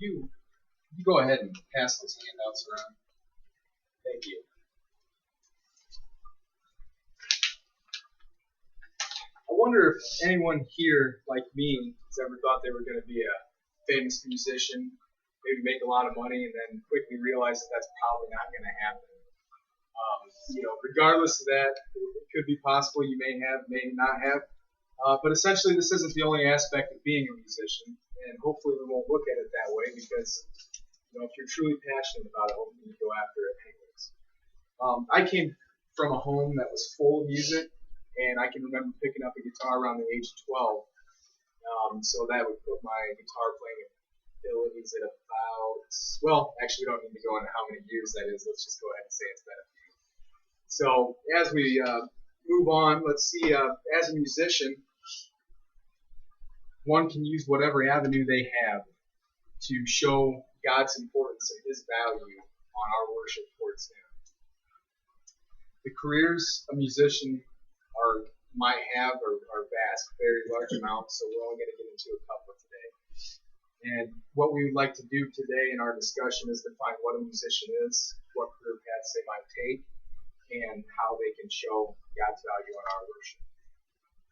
you go ahead and pass those handouts around. Thank you. I wonder if anyone here, like me, has ever thought they were going to be a famous musician, maybe make a lot of money, and then quickly realize that that's probably not going to happen. Regardless of that, it could be possible. You may have, may not have. But essentially, this isn't the only aspect of being a musician, and hopefully we won't look at it that way because, if you're truly passionate about it, hopefully you go after it anyways. I came from a home that was full of music, and I can remember picking up a guitar around the age of 12. So that would put my guitar playing abilities at about, well, actually we don't need to go into how many years that is. Let's just go ahead and say it's been a few. So as we move on, let's see, as a musician, one can use whatever avenue they have to show God's importance and His value on our worship towards Him. The careers a musician might have are vast, very large amounts, so we're only going to get into a couple today. And what we would like to do today in our discussion is define what a musician is, what career paths they might take, and how they can show God's value on our worship.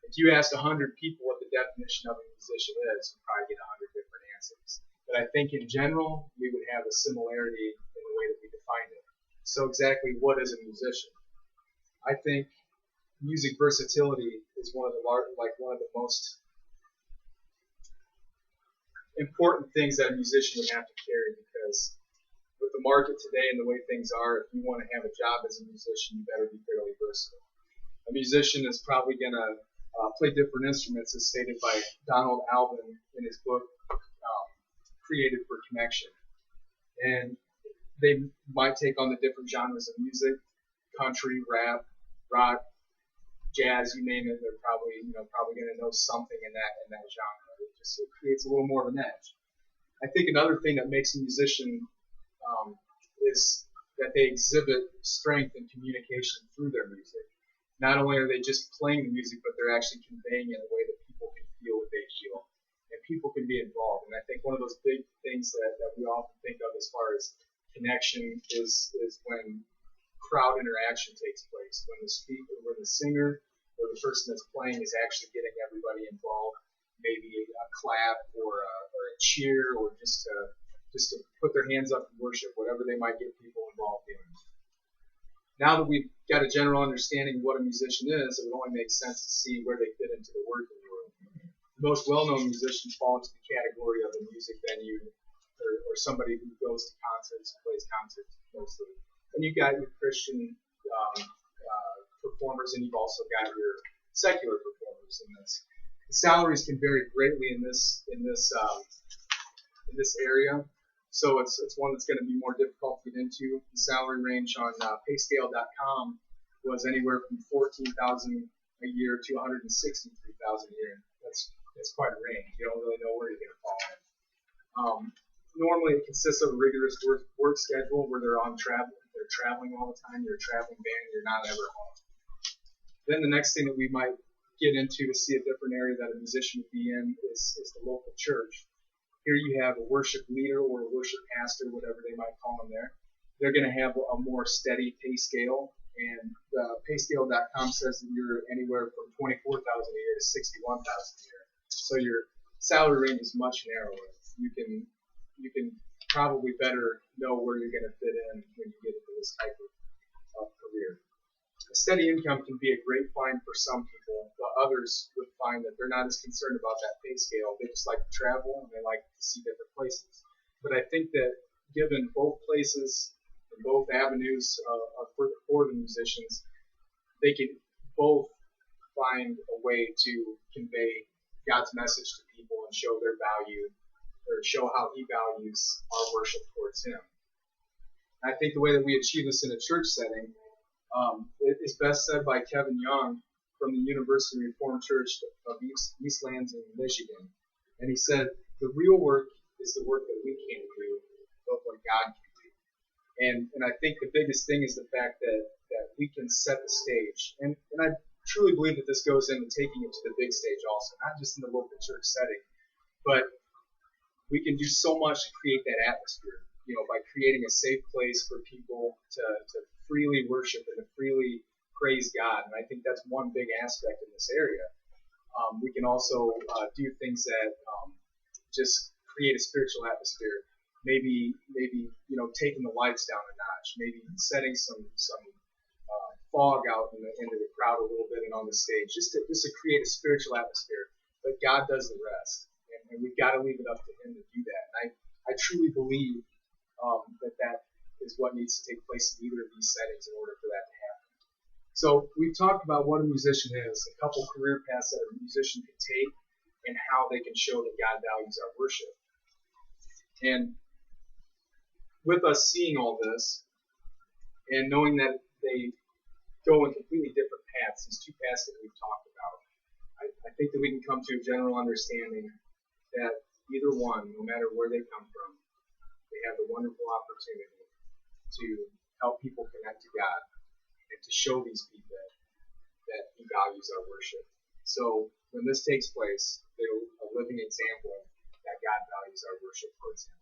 If you ask 100 people what the definition of a musician is, you'd probably get 100 different answers. But I think in general, we would have a similarity in the way that we define it. So exactly what is a musician? I think music versatility is one of the most important things that a musician would have to carry, because with the market today and the way things are, if you want to have a job as a musician, you better be fairly versatile. A musician is probably going to play different instruments, as stated by Donald Alban in his book, Created for Connection. And they might take on the different genres of music, country, rap, rock, jazz, you name it. They're probably going to know something in that genre. It creates a little more of an edge. I think another thing that makes a musician is that they exhibit strength in communication through their music. Not only are they just playing the music, but they're actually conveying it in a way that people can feel what they feel. And people can be involved. And I think one of those big things that we often think of as far as connection is when crowd interaction takes place. When the speaker, when the singer, or the person that's playing is actually getting everybody involved. Maybe a clap or a cheer, or just to put their hands up and worship, whatever they might get people involved in. Now that we've got a general understanding of what a musician is, it would only make sense to see where they fit into the working world. The most well-known musicians fall into the category of a music venue or somebody who goes to concerts and plays concerts mostly. And you've got your Christian performers, and you've also got your secular performers in this. The salaries can vary greatly in this area, so it's one that's going to be more difficult to get into. The salary range on payscale.com was anywhere from $14,000 a year to $163,000 a year. That's quite a range. You don't really know where you're going to fall in. Normally, it consists of a rigorous work schedule where they're traveling all the time. You're a traveling band. You're not ever home. Then the next thing that we might get into to see a different area that a musician would be in is the local church. Here you have a worship leader or a worship pastor, whatever they might call them there. They're going to have a more steady pay scale, and payscale.com says that you're anywhere from $24,000 a year to $61,000 a year. So your salary range is much narrower. You can probably better know where you're going to fit in when you get into this type of career. A steady income can be a great find for some people, but others would find that they're not as concerned about that pay scale. They just like to travel and they like to see different places. But I think that given both places and both avenues for the musicians, they can both find a way to convey God's message to people and show their value, or show how He values our worship towards Him. And I think the way that we achieve this in a church setting it is best said by Kevin Young from the University Reformed Church of East Lansing, Michigan. And he said, the real work is the work that we can't do, but what God can do. And I think the biggest thing is the fact that we can set the stage. And I truly believe that this goes into taking it to the big stage also, not just in the local church setting, but we can do so much to create that atmosphere, by creating a safe place for people to freely worship and to freely praise God. And I think that's one big aspect in this area. We can also do things that just create a spiritual atmosphere. Maybe taking the lights down a notch. Maybe setting some fog out into the crowd a little bit and on the stage, just to create a spiritual atmosphere. But God does the rest, and we've got to leave it up to Him to do that. And I truly believe that is what needs to take place in either of these settings in order for that to happen. So we've talked about what a musician is, a couple career paths that a musician can take, and how they can show that God values our worship. And with us seeing all this, and knowing that they go in completely different paths, these two paths that we've talked about, I think that we can come to a general understanding that either one, no matter where they come from, they have the wonderful opportunity to help people connect to God and to show these people that He values our worship. So when this takes place, they're a living example that God values our worship, for example.